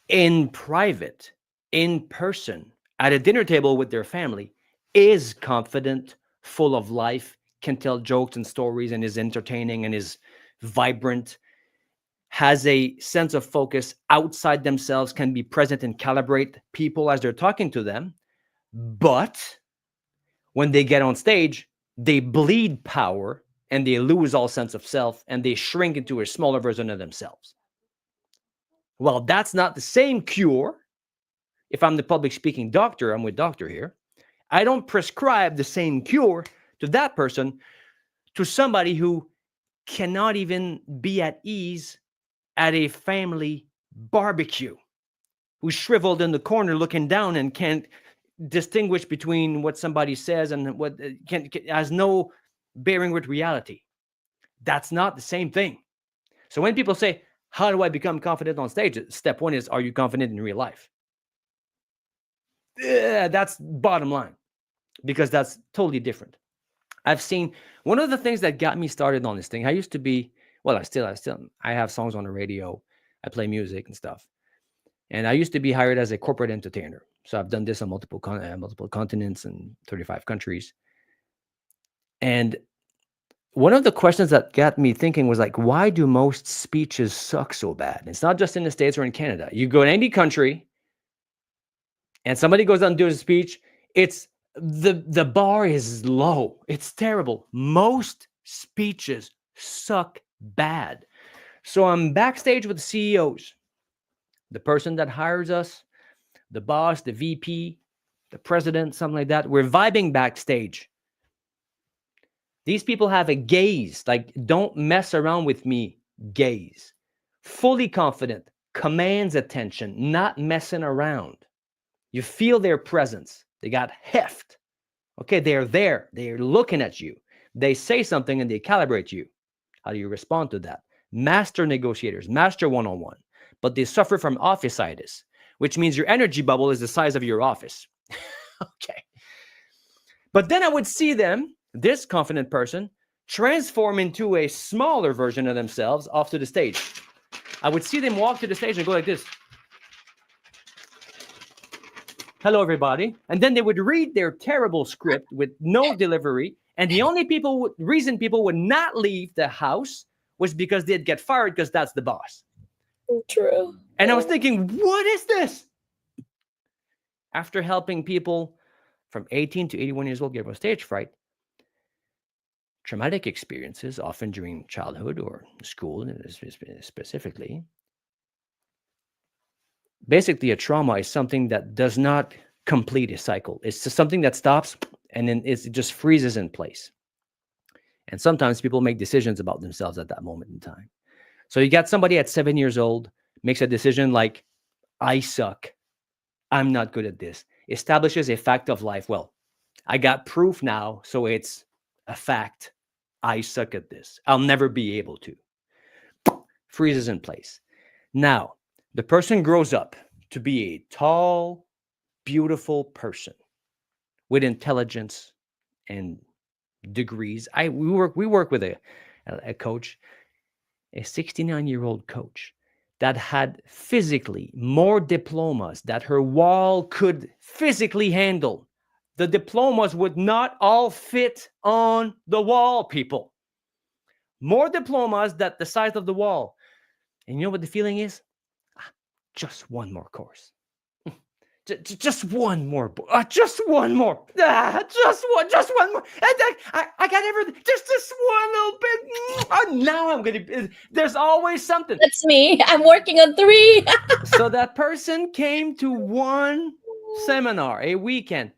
in private, in person, at a dinner table with their family, is confident, full of life, can tell jokes and stories, and is entertaining and is vibrant, has a sense of focus outside themselves, can be present and calibrate people as they're talking to them, but when they get on stage, they bleed power and they lose all sense of self and they shrink into a smaller version of themselves. Well, that's not the same cure if I'm the public speaking doctor, I'm with doctor here, I don't prescribe the same cure to that person to somebody who cannot even be at ease at a family barbecue, who's shriveled in the corner looking down and can't distinguish between what somebody says and what has no bearing with reality. That's not the same thing. So when people say, how do I become confident on stage? Step one is, are you confident in real life? That's bottom line, because that's totally different. I've seen one of the things that got me started on this thing. I used to be, well, I have songs on the radio. I play music and stuff. And I used to be hired as a corporate entertainer. So I've done this on multiple continents and 35 countries. And one of the questions that got me thinking was like, why do most speeches suck so bad? It's not just in the States or in Canada. You go to any country and somebody goes out and does a speech, it's the bar is low. It's terrible. Most speeches suck bad. So I'm backstage with the CEOs, the person that hires us, the boss, the VP, the president, something like that. We're vibing backstage. These people have a gaze, like, don't mess around with me gaze. Fully confident, commands attention, not messing around. You feel their presence. They got heft. Okay, they're there. They're looking at you. They say something and they calibrate you. How do you respond to that? Master negotiators, master one-on-one. But they suffer from office-itis, which means your energy bubble is the size of your office. Okay. But then I would see them, this confident person, transform into a smaller version of themselves off to the stage. I would see them walk to the stage and go like this. Hello, everybody. And then they would read their terrible script with no delivery. And the only reason people would not leave the house was because they'd get fired because that's the boss. True. And I was thinking, what is this? After helping people from 18 to 81 years old get over stage fright, traumatic experiences, often during childhood or school specifically, basically a trauma is something that does not complete a cycle. It's just something that stops and then it just freezes in place. And sometimes people make decisions about themselves at that moment in time. So you got somebody at 7 years old, makes a decision like, I suck. I'm not good at this. Establishes a fact of life. Well, I got proof now, so it's a fact. I suck at this. I'll never be able to. Freezes in place. Now, the person grows up to be a tall, beautiful person with intelligence and degrees. We work with a coach, a 69-year-old coach that had physically more diplomas that her wall could physically handle. The diplomas would not all fit on the wall, people. More diplomas than the size of the wall. And you know what the feeling is? Just one more course. Just one more. Just one more. Just one more. I got everything. Just this one little bit. Now I'm going to. There's always something. That's me. I'm working on 3. So that person came to one seminar, a weekend.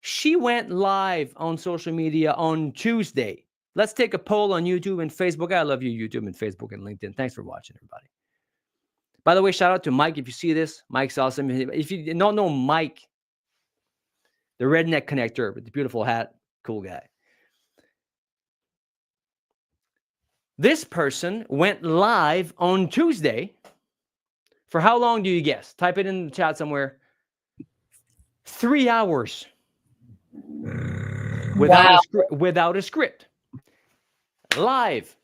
She went live on social media on Tuesday. Let's take a poll on YouTube and Facebook. I love you, YouTube and Facebook and LinkedIn. Thanks for watching, everybody. By the way, shout out to Mike. If you see this, Mike's awesome. If you don't know Mike, the redneck connector with the beautiful hat, cool guy. This person went live on Tuesday. For how long do you guess? Type it in the chat somewhere. 3 hours. Without a script. Live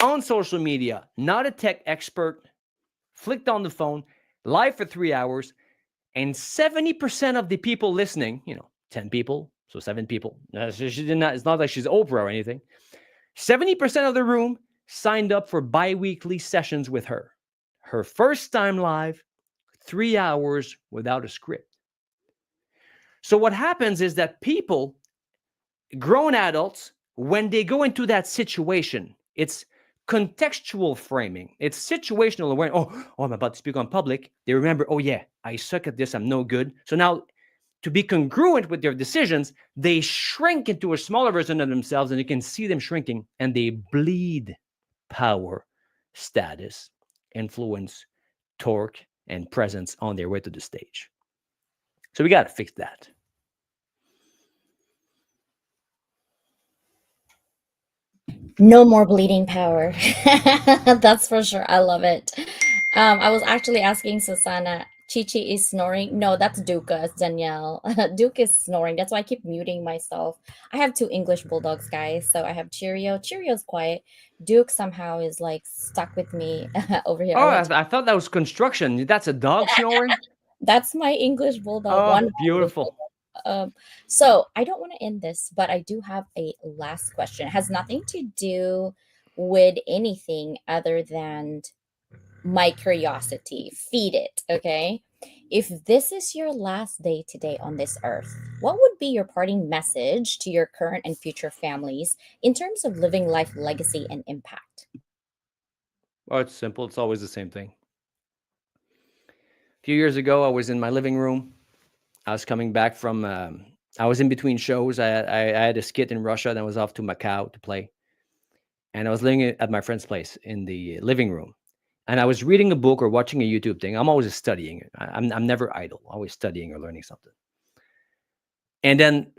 on social media. Not a tech expert. Flicked on the phone, live for 3 hours, and 70% of the people listening, 10 people, so 7 people. It's not like she's Oprah or anything. 70% of the room signed up for bi-weekly sessions with her. Her first time live, 3 hours without a script. So what happens is that people, grown adults, when they go into that situation, it's contextual framing. It's situational awareness. Oh, I'm about to speak on public. They remember, oh yeah, I suck at this. I'm no good. So now, to be congruent with their decisions, they shrink into a smaller version of themselves, and you can see them shrinking, and they bleed power, status, influence, torque, and presence on their way to the stage. So we got to fix that. No more bleeding power. That's for sure. I love it. I was actually asking Susanna, Chichi is snoring. No, that's Duca, Danielle. Duke is snoring. That's why I keep muting myself. I have two English bulldogs, guys. So I have Cheerio. Cheerio's quiet. Duke somehow is like stuck with me over here. Oh, I went to, I thought that was construction. That's a dog snoring? that's my English bulldog. Oh, One of my English beautiful. so I don't want to end this, but I do have a last question. It has nothing to do with anything other than my curiosity. Feed it, okay? If this is your last day today on this earth, what would be your parting message to your current and future families in terms of living life legacy and impact? Oh, it's simple. It's always the same thing. A few years ago, I was in my living room. I was coming back from, I was in between shows. I had a skit in Russia, then I was off to Macau to play. And I was living at my friend's place in the living room. And I was reading a book or watching a YouTube thing. I'm always studying. I'm never idle, always studying or learning something. And then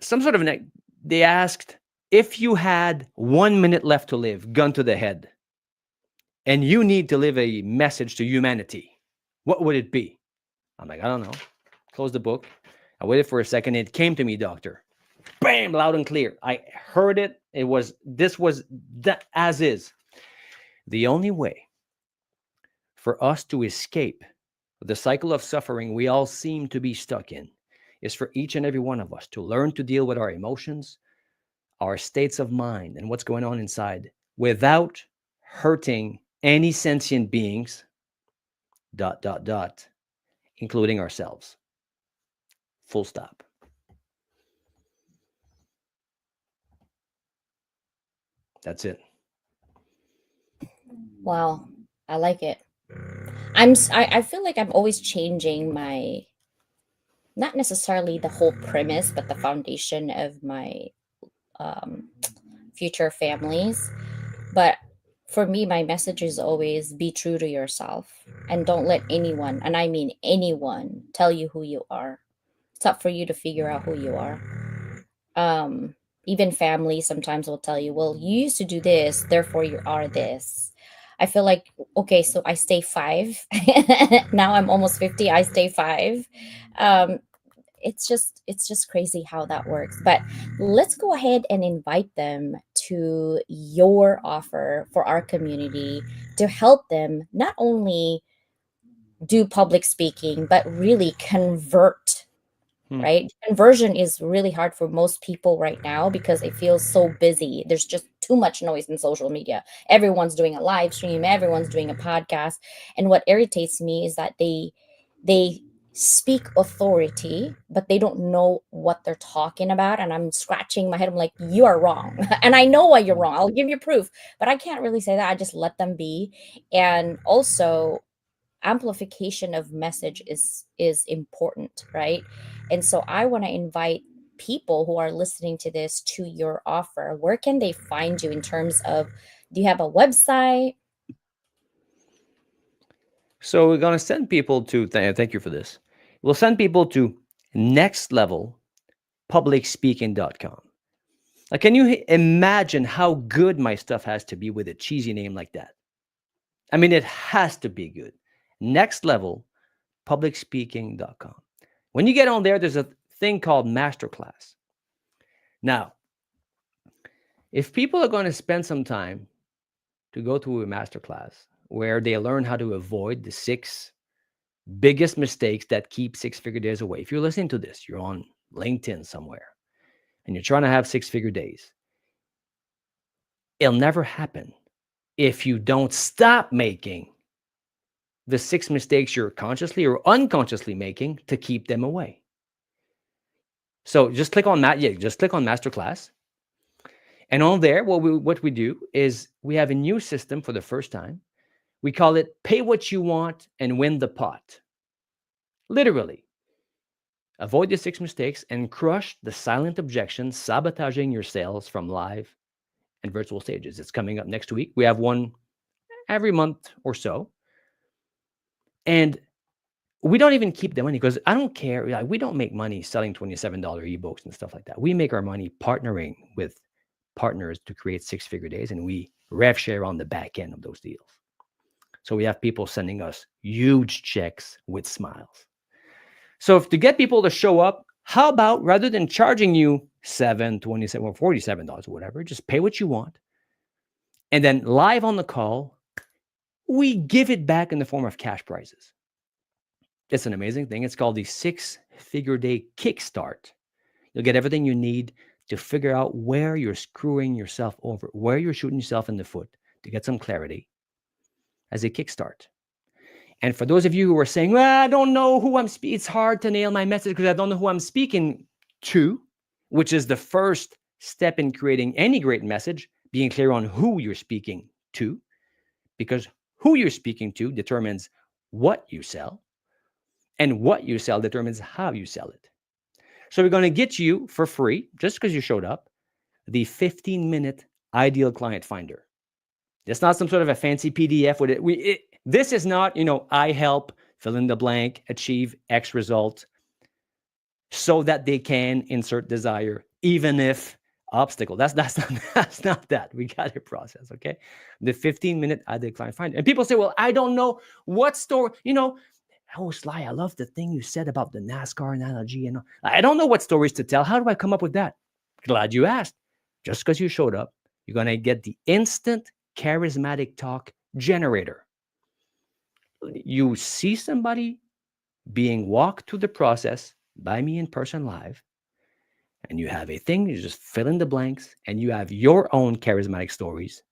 they asked, if you had 1 minute left to live, gun to the head, and you need to live a message to humanity, what would it be? I'm like, I don't know. Close the book. I waited for a second. It came to me, doctor. Bam, loud and clear. I heard it. This was that as is. The only way for us to escape the cycle of suffering we all seem to be stuck in is for each and every one of us to learn to deal with our emotions, our states of mind, and what's going on inside without hurting any sentient beings, ... including ourselves. Full stop. That's it. Wow, I like it. I feel like I'm always changing my, not necessarily the whole premise, but the foundation of my um, future families. But for me, my message is always be true to yourself and don't let anyone, and I mean anyone, tell you who you are. It's up for you to figure out who you are. Um, Even family sometimes will tell you, well, you used to do this, therefore you are this. I feel like, okay, so I stay five. Now I'm almost 50. I stay five. Um, it's just crazy how that works, but let's go ahead and invite them to your offer for our community to help them not only do public speaking but really convert, right? Conversion is really hard for most people right now because it feels so busy. There's just too much noise in social media. Everyone's doing a live stream, everyone's doing a podcast, and what irritates me is that they speak authority but they don't know what they're talking about, and I'm scratching my head. I'm like, you are wrong. And I know why you're wrong. I'll give you proof, but I can't really say that. I just let them be. And also, amplification of message is important, right? And so I want to invite people who are listening to this to your offer. Where can they find you in terms of, do you have a website? So we're going to send people to, thank you for this. We'll send people to nextlevelpublicspeaking.com. Like, can you imagine how good my stuff has to be with a cheesy name like that? I mean, it has to be good. Nextlevelpublicspeaking.com. When you get on there, there's a thing called Masterclass. Now, if people are going to spend some time to go through a masterclass where they learn how to avoid the 6 biggest mistakes that keep 6-figure days away. If you're listening to this, you're on LinkedIn somewhere and you're trying to have 6-figure days, it'll never happen if you don't stop making the 6 mistakes you're consciously or unconsciously making to keep them away. So just click on that. Yeah, just click on Masterclass. And on there, what we do is we have a new system for the first time. We call it pay what you want and win the pot. Literally, avoid the six mistakes and crush the silent objections sabotaging your sales from live and virtual stages. It's coming up next week. We have one every month or so. And we don't even keep the money because I don't care. Like, we don't make money selling $27 ebooks and stuff like that. We make our money partnering with partners to create six-figure days, and we rev share on the back end of those deals. So we have people sending us huge checks with smiles. So if to get people to show up, how about rather than charging you $7, $27, or $47 or whatever, just pay what you want. And then live on the call, we give it back in the form of cash prizes. It's an amazing thing. It's called the six-figure day kickstart. You'll get everything you need to figure out where you're screwing yourself over, where you're shooting yourself in the foot to get some clarity as a kickstart. And for those of you who are saying, well, I don't know who I'm speaking, it's hard to nail my message because I don't know who I'm speaking to, which is the first step in creating any great message, being clear on who you're speaking to, because who you're speaking to determines what you sell, and what you sell determines how you sell it. So we're going to get you for free, just because you showed up, the 15-minute ideal client finder. It's not some sort of a fancy PDF with it. This is not, I help fill in the blank, achieve X result so that they can insert desire, even if obstacle. That's not that. We got a process, okay? The 15-minute ideal client finder. And people say, well, I don't know what story, oh, Sly, I love the thing you said about the NASCAR analogy. And I don't know what stories to tell. How do I come up with that? Glad you asked. Just because you showed up, you're going to get the instant charismatic talk generator. You see somebody being walked through the process by me in person live, and you have a thing, you just fill in the blanks, and you have your own charismatic stories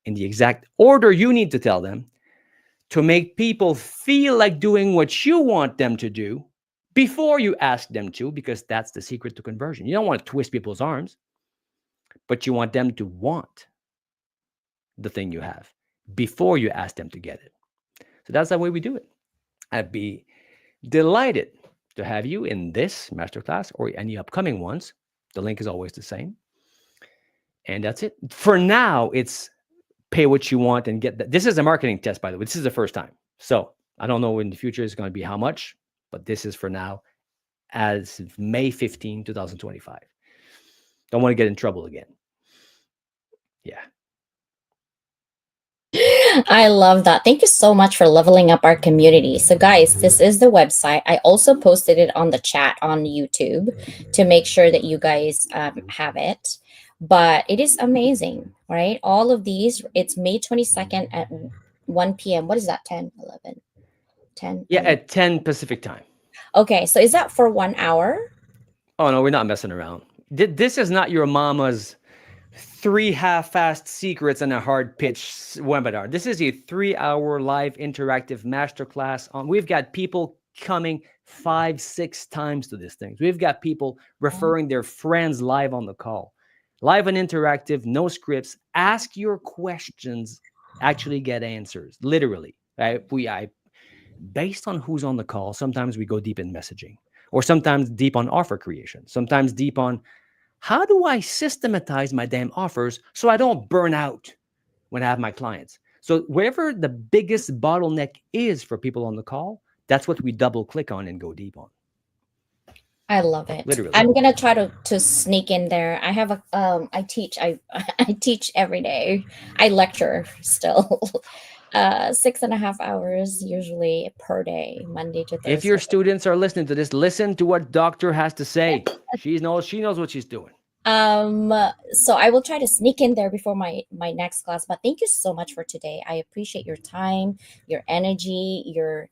in the exact order you need to tell them to make people feel like doing what you want them to do before you ask them to, because that's the secret to conversion. You don't want to twist people's arms, but you want them to want the thing you have before you ask them to get it. So that's the way we do it. I'd be delighted to have you in this masterclass or any upcoming ones. The link is always the same. And that's it. For now, it's pay what you want and get that. This is a marketing test, by the way. This is the first time. So I don't know in the future it's going to be how much, but this is for now as May 15, 2025. Don't want to get in trouble again. Yeah. I love that. Thank you so much for leveling up our community. So, guys, this is the website. I also posted it on the chat on YouTube to make sure that you guys have it. But it is amazing, right? All of these, it's May 22nd at 1 p.m. What is that? 10, 11, 10? Yeah, at 10 Pacific time. Okay, so is that for 1 hour? Oh, no, we're not messing around. This is not your mama's 3 half-assed secrets and a hard pitch webinar. This is a 3-hour live interactive masterclass. We've got people coming 5-6 times to this thing. We've got people referring their friends live on the call. Live and interactive, no scripts. Ask your questions, actually get answers, literally. Right? Based on who's on the call, sometimes we go deep in messaging, or sometimes deep on offer creation, sometimes deep on how do I systematize my damn offers so I don't burn out when I have my clients. So wherever the biggest bottleneck is for people on the call, that's what we double click on and go deep on. I love it. Literally. I'm gonna try to sneak in there. I have a I teach I teach every day. I lecture still. 6.5 hours usually per day, Monday to Thursday. If your students are listening to this, listen to what Doctor has to say. She knows what she's doing. So I will try to sneak in there before my next class. But thank you so much for today. I appreciate your time, your energy, your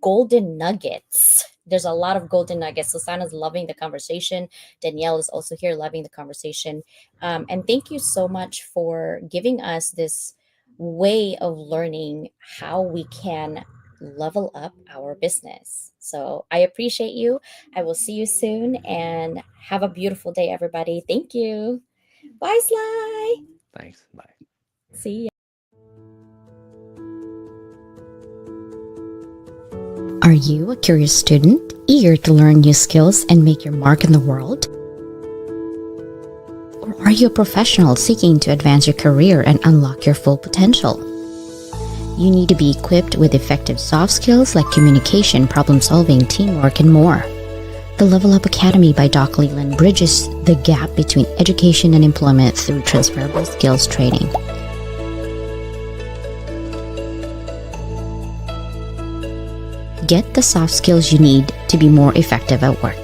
golden nuggets. There's a lot of golden nuggets. Susanna's loving the conversation. Danielle is also here loving the conversation. And thank you so much for giving us this way of learning how we can level up our business. So I appreciate you. I will see you soon and have a beautiful day, everybody. Thank you. Bye, Sly. Thanks. Bye. See ya. Are you a curious student, eager to learn new skills and make your mark in the world? Or are you a professional seeking to advance your career and unlock your full potential? You need to be equipped with effective soft skills like communication, problem solving, teamwork, and more. The Level Up Academy by Doc Leyland bridges the gap between education and employment through transferable skills training. Get the soft skills you need to be more effective at work.